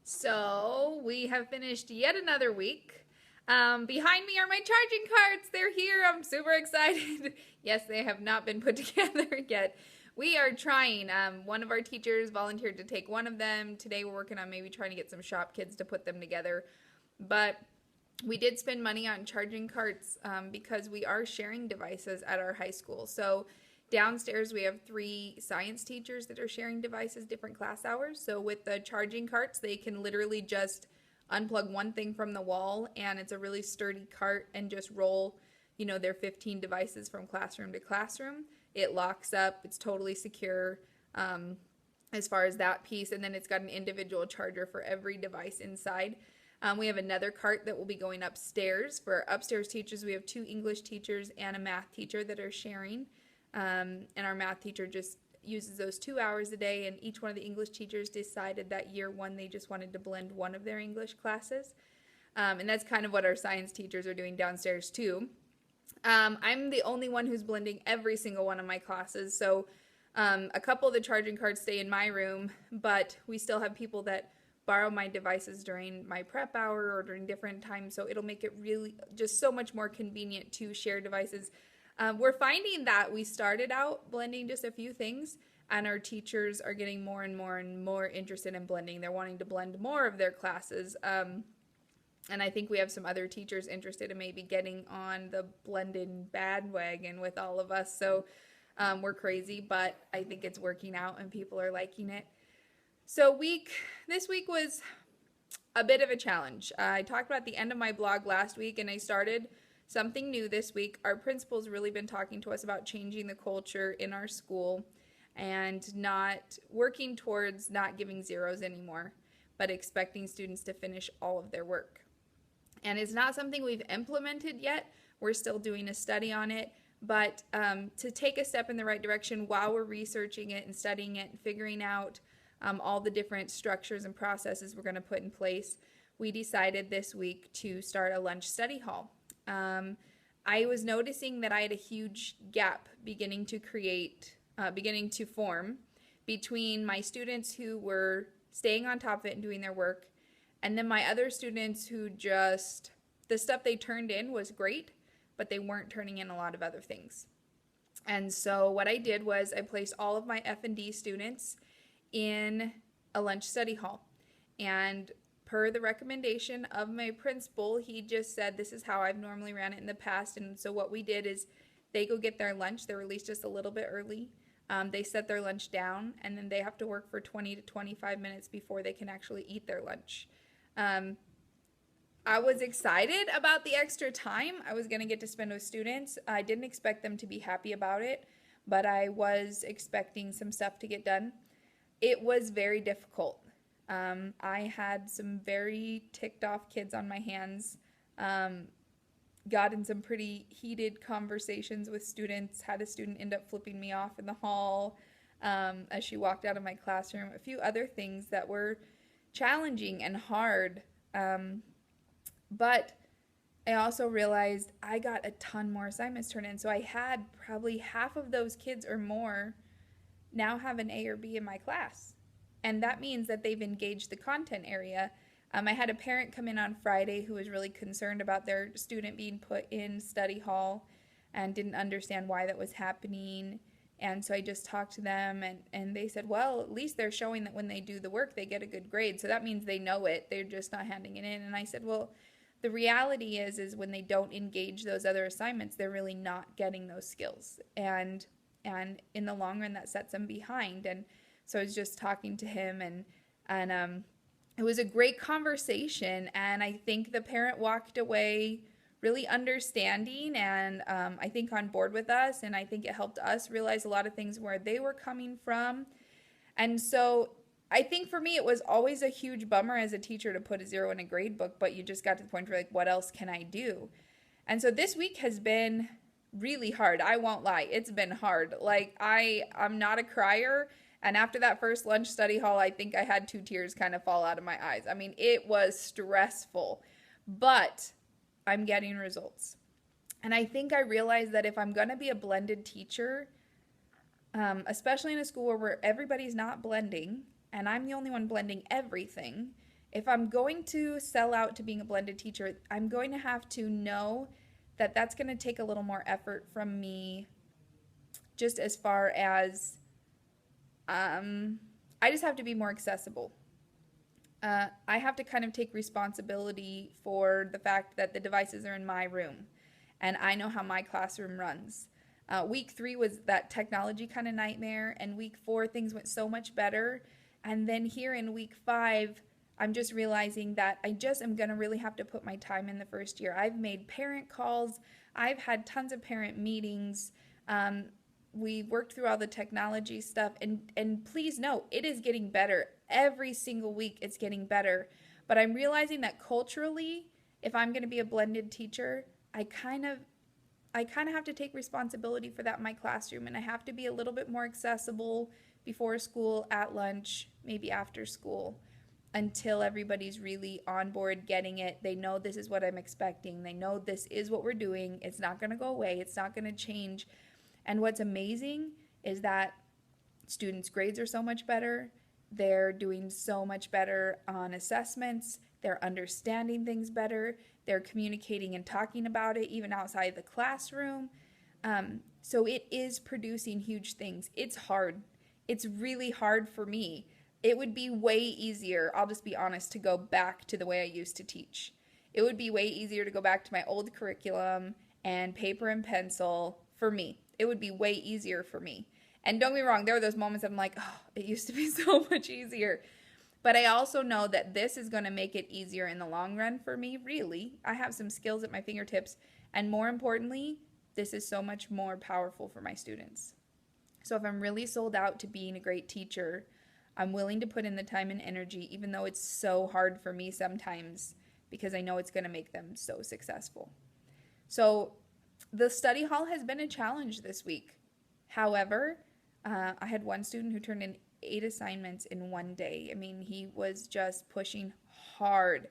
So we have finished yet another week. Behind me are my charging carts. They're here. I'm super excited. Yes, they have not been put together yet. We are trying. One of our teachers volunteered to take one of them. Today we're working on maybe trying to get some shop kids to put them together. But we did spend money on charging carts because we are sharing devices at our high school. So downstairs we have 3 science teachers that are sharing devices, different class hours. So with the charging carts, they can literally just unplug one thing from the wall, and it's a really sturdy cart, and just roll, their 15 devices from classroom to classroom. It locks up. It's totally secure. As far as that piece, and then it's got an individual charger for every device inside. We have another cart that will be going upstairs. For upstairs teachers, we have 2 English teachers and a math teacher that are sharing. And our math teacher just uses those 2 hours a day, and each one of the English teachers decided that year one they just wanted to blend one of their English classes. And that's kind of what our science teachers are doing downstairs too. I'm the only one who's blending every single one of my classes, so a couple of the charging cards stay in my room, but we still have people that borrow my devices during my prep hour or during different times, so it'll make it really just so much more convenient to share devices. We're finding that we started out blending just a few things, and our teachers are getting more and more and more interested in blending. They're wanting to blend more of their classes, and I think we have some other teachers interested in maybe getting on the blended bandwagon with all of us, so we're crazy, but I think it's working out and people are liking it. So this week was a bit of a challenge. I talked about the end of my blog last week, and I started something new this week. Our principal's really been talking to us about changing the culture in our school and not working towards not giving zeros anymore, but expecting students to finish all of their work. And it's not something we've implemented yet. We're still doing a study on it, but to take a step in the right direction while we're researching it and studying it and figuring out all the different structures and processes we're going to put in place, we decided this week to start a lunch study hall. I was noticing that I had a huge gap beginning to form between my students who were staying on top of it and doing their work, and then my other students who just, the stuff they turned in was great, but they weren't turning in a lot of other things. And so what I did was I placed all of my F&D students in a lunch study hall. And per the recommendation of my principal, he just said, this is how I've normally ran it in the past. And so what we did is they go get their lunch. They're released just a little bit early. They set their lunch down, and then they have to work for 20 to 25 minutes before they can actually eat their lunch. I was excited about the extra time I was going to get to spend with students. I didn't expect them to be happy about it, but I was expecting some stuff to get done. It was very difficult. I had some very ticked off kids on my hands, got in some pretty heated conversations with students, had a student end up flipping me off in the hall as she walked out of my classroom, a few other things that were challenging and hard. But I also realized I got a ton more assignments turned in, so I had probably half of those kids or more now have an A or B in my class. And that means that they've engaged the content area. I had a parent come in on Friday who was really concerned about their student being put in study hall and didn't understand why that was happening. And so I just talked to them, and they said, well, at least they're showing that when they do the work, they get a good grade. So that means they know it. They're just not handing it in. And I said, well, the reality is when they don't engage those other assignments, they're really not getting those skills. And in the long run, that sets them behind. And so I was just talking to him, and it was a great conversation. And I think the parent walked away really understanding and I think on board with us. And I think it helped us realize a lot of things where they were coming from. And so I think for me, it was always a huge bummer as a teacher to put a 0 in a grade book, but you just got to the point where like, what else can I do? And so this week has been really hard. I won't lie. It's been hard. Like I'm not a crier. And after that first lunch study hall, I think I had 2 tears kind of fall out of my eyes. I mean, it was stressful, but I'm getting results. And I think I realized that if I'm going to be a blended teacher, especially in a school where everybody's not blending, and I'm the only one blending everything, if I'm going to sell out to being a blended teacher, I'm going to have to know that that's going to take a little more effort from me, just as far as I just have to be more accessible. I have to kind of take responsibility for the fact that the devices are in my room and I know how my classroom runs. Week 3 was that technology kind of nightmare, and week 4 things went so much better. And then here in week 5, I'm just realizing that I just am going to really have to put my time in the first year. I've made parent calls, I've had tons of parent meetings. We worked through all the technology stuff, and please know, it is getting better. Every single week it's getting better. But I'm realizing that culturally, if I'm going to be a blended teacher, I kind of have to take responsibility for that in my classroom, and I have to be a little bit more accessible before school, at lunch, maybe after school, until everybody's really on board, getting it. They know this is what I'm expecting. They know this is what we're doing. It's not going to go away. It's not going to change. And what's amazing is that students' grades are so much better. They're doing so much better on assessments. They're understanding things better. They're communicating and talking about it even outside the classroom. So it is producing huge things. It's hard. It's really hard for me. It would be way easier, I'll just be honest, to go back to the way I used to teach. It would be way easier to go back to my old curriculum and paper and pencil for me. It would be way easier for me. And don't get me wrong, there are those moments I'm like, oh, it used to be so much easier. But I also know that this is going to make it easier in the long run for me, really. I have some skills at my fingertips. And more importantly, this is so much more powerful for my students. So if I'm really sold out to being a great teacher, I'm willing to put in the time and energy, even though it's so hard for me sometimes, because I know it's going to make them so successful. So the study hall has been a challenge this week. However, I had one student who turned in 8 assignments in one day. I mean, he was just pushing hard.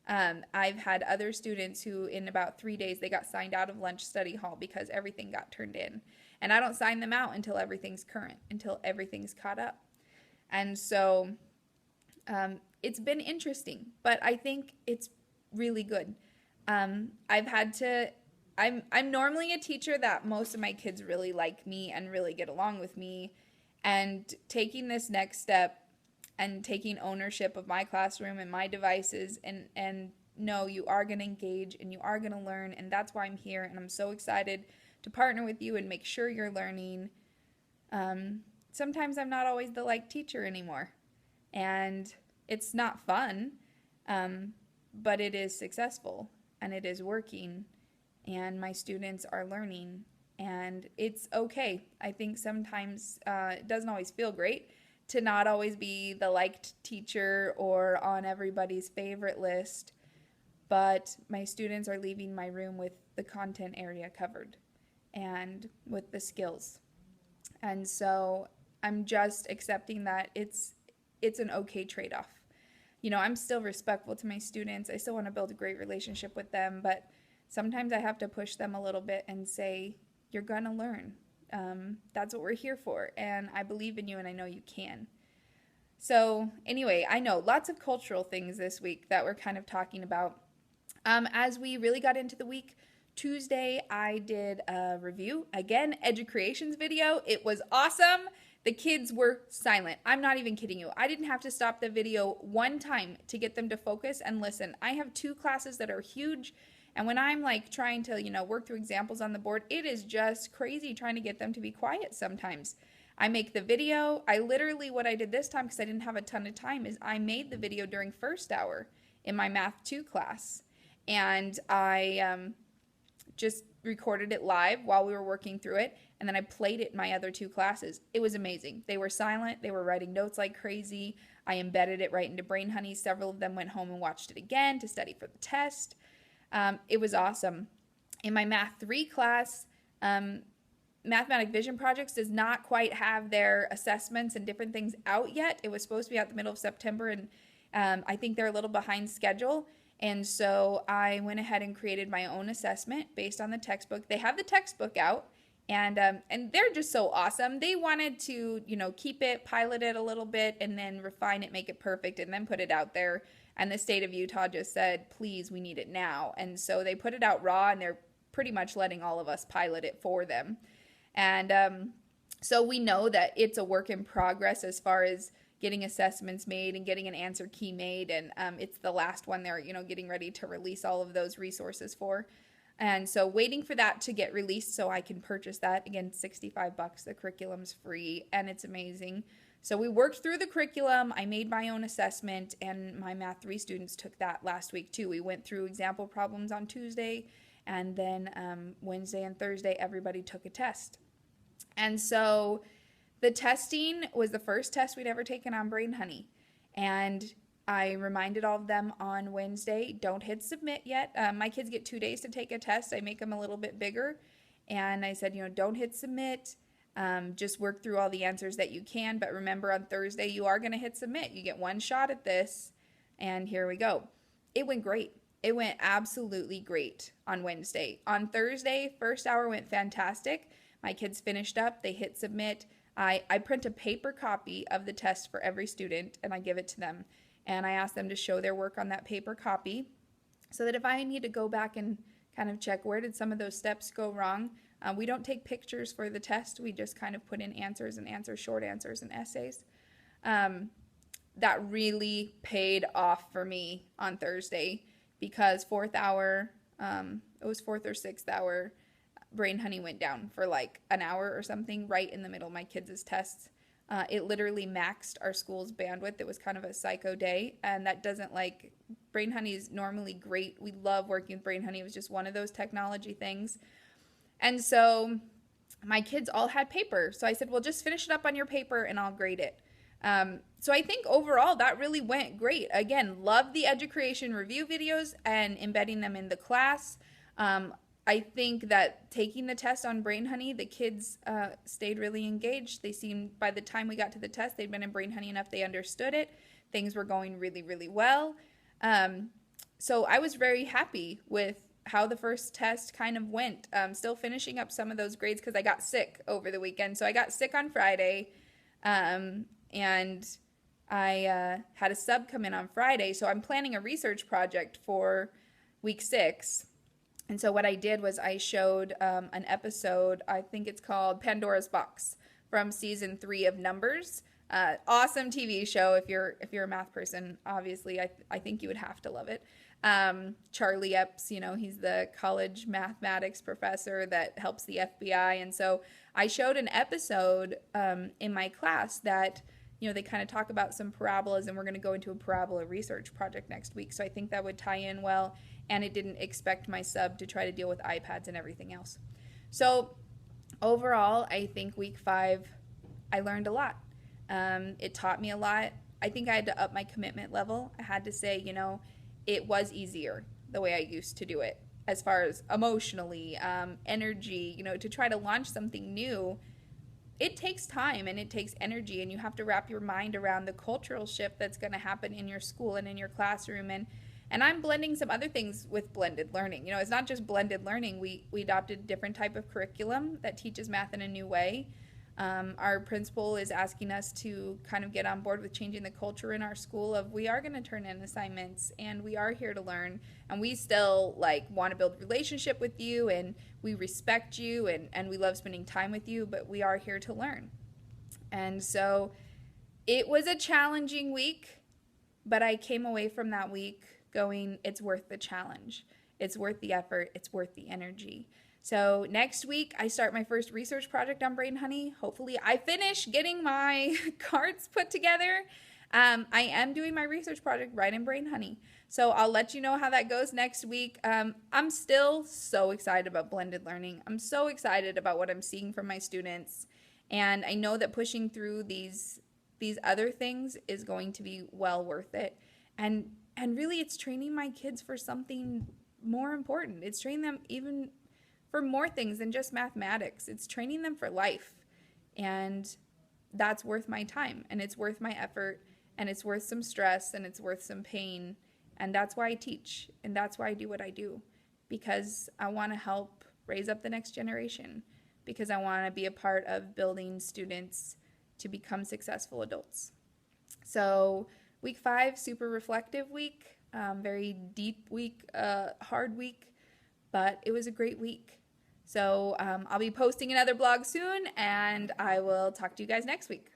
I've had other students who in about 3 days, they got signed out of lunch study hall because everything got turned in. And I don't sign them out until everything's current, until everything's caught up. And so it's been interesting, but I think it's really good. I'm normally a teacher that most of my kids really like me and really get along with me. And taking this next step and taking ownership of my classroom and my devices, and no, you are going to engage and you are going to learn, and that's why I'm here, and I'm so excited to partner with you and make sure you're learning. Sometimes I'm not always the like teacher anymore, and it's not fun, but it is successful and it is working, and my students are learning, and it's okay. I think sometimes it doesn't always feel great to not always be the liked teacher or on everybody's favorite list, but my students are leaving my room with the content area covered and with the skills. And so I'm just accepting that it's an okay trade-off. You know, I'm still respectful to my students. I still want to build a great relationship with them, but sometimes I have to push them a little bit and say, you're going to learn. That's what we're here for, and I believe in you, and I know you can. So anyway, I know lots of cultural things this week that we're kind of talking about. As we really got into the week, Tuesday I did a review, again, Educreations video. It was awesome. The kids were silent. I'm not even kidding you. I didn't have to stop the video one time to get them to focus and listen. I have 2 classes that are huge, and when I'm like trying to, work through examples on the board, it is just crazy trying to get them to be quiet sometimes. I make the video. What I did this time, because I didn't have a ton of time, is I made the video during first hour in my Math 2 class. And I just recorded it live while we were working through it, and then I played it in my other 2 classes. It was amazing. They were silent. They were writing notes like crazy. I embedded it right into Brain Honey. Several of them went home and watched it again to study for the test. It was awesome. In my Math 3 class, Mathematic Vision Projects does not quite have their assessments and different things out yet. It was supposed to be out the middle of September, and I think they're a little behind schedule. And so I went ahead and created my own assessment based on the textbook. They have the textbook out, And they're just so awesome. They wanted to, keep it, pilot it a little bit, and then refine it, make it perfect, and then put it out there. And the state of Utah just said, please, we need it now. And so they put it out raw, and they're pretty much letting all of us pilot it for them. And so we know that it's a work in progress as far as getting assessments made and getting an answer key made. And it's the last one they're, getting ready to release all of those resources for. And so waiting for that to get released so I can purchase that. Again, $65. The curriculum's free and it's amazing. So we worked through the curriculum. I made my own assessment, and my Math 3 students took that last week too. We went through example problems on Tuesday, and then Wednesday and Thursday everybody took a test. And so the testing was the first test we'd ever taken on Brain Honey. And I reminded all of them on Wednesday, don't hit submit yet. My kids get 2 days to take a test. I make them a little bit bigger. And I said, don't hit submit. Just work through all the answers that you can. But remember, on Thursday, you are going to hit submit. You get one shot at this. And here we go. It went great. It went absolutely great on Wednesday. On Thursday, first hour went fantastic. My kids finished up. They hit submit. I print a paper copy of the test for every student, and I give it to them. And I ask them to show their work on that paper copy so that if I need to go back and kind of check where did some of those steps go wrong, we don't take pictures for the test. We just kind of put in answers and answers, short answers and essays. That really paid off for me on Thursday because fourth hour, it was fourth or sixth hour, Brain Honey went down for like an hour or something right in the middle of my kids' tests. It literally maxed our school's bandwidth. It was kind of a psycho day, and that doesn't Brain Honey is normally great. We love working with Brain Honey. It was just one of those technology things. And so my kids all had paper. So I said, well, just finish it up on your paper and I'll grade it. So I think overall that really went great. Again, love the EduCreation review videos and embedding them in the class. I think that taking the test on Brain Honey, the kids stayed really engaged. They seemed, by the time we got to the test, they'd been in Brain Honey enough they understood it. Things were going really, really well. So I was very happy with how the first test kind of went. Still finishing up some of those grades because I got sick over the weekend. So I got sick on Friday, and I had a sub come in on Friday. So I'm planning a research project for week 6. And so what I did was I showed an episode, I think it's called Pandora's Box, from season 3 of Numbers. Awesome TV show. If you're a math person, obviously, I think you would have to love it. Charlie Epps, he's the college mathematics professor that helps the FBI. And so I showed an episode in my class that, they kind of talk about some parabolas, and we're going to go into a parabola research project next week. So I think that would tie in well, and it didn't expect my sub to try to deal with iPads and everything else. So overall, I think week 5, I learned a lot. It taught me a lot. I think I had to up my commitment level. I had to say, it was easier the way I used to do it as far as emotionally, energy, to try to launch something new. It takes time and it takes energy, and you have to wrap your mind around the cultural shift that's going to happen in your school and in your classroom. And I'm blending some other things with blended learning. It's not just blended learning. We adopted a different type of curriculum that teaches math in a new way. Our principal is asking us to kind of get on board with changing the culture in our school of we are going to turn in assignments and we are here to learn, and we still want to build a relationship with you, and we respect you, and we love spending time with you, but we are here to learn. And so it was a challenging week, but I came away from that week going, it's worth the challenge. It's worth the effort. It's worth the energy. So next week, I start my first research project on Brain Honey. Hopefully, I finish getting my cards put together. I am doing my research project right in Brain Honey. So I'll let you know how that goes next week. I'm still so excited about blended learning. I'm so excited about what I'm seeing from my students. And I know that pushing through these other things is going to be well worth it. And really, it's training my kids for something more important. It's training them even for more things than just mathematics. It's training them for life. And that's worth my time, and it's worth my effort, and it's worth some stress, and it's worth some pain. And that's why I teach, and that's why I do what I do, because I want to help raise up the next generation, because I want to be a part of building students to become successful adults. So week 5, super reflective week, very deep week, hard week, but it was a great week. So I'll be posting another blog soon, and I will talk to you guys next week.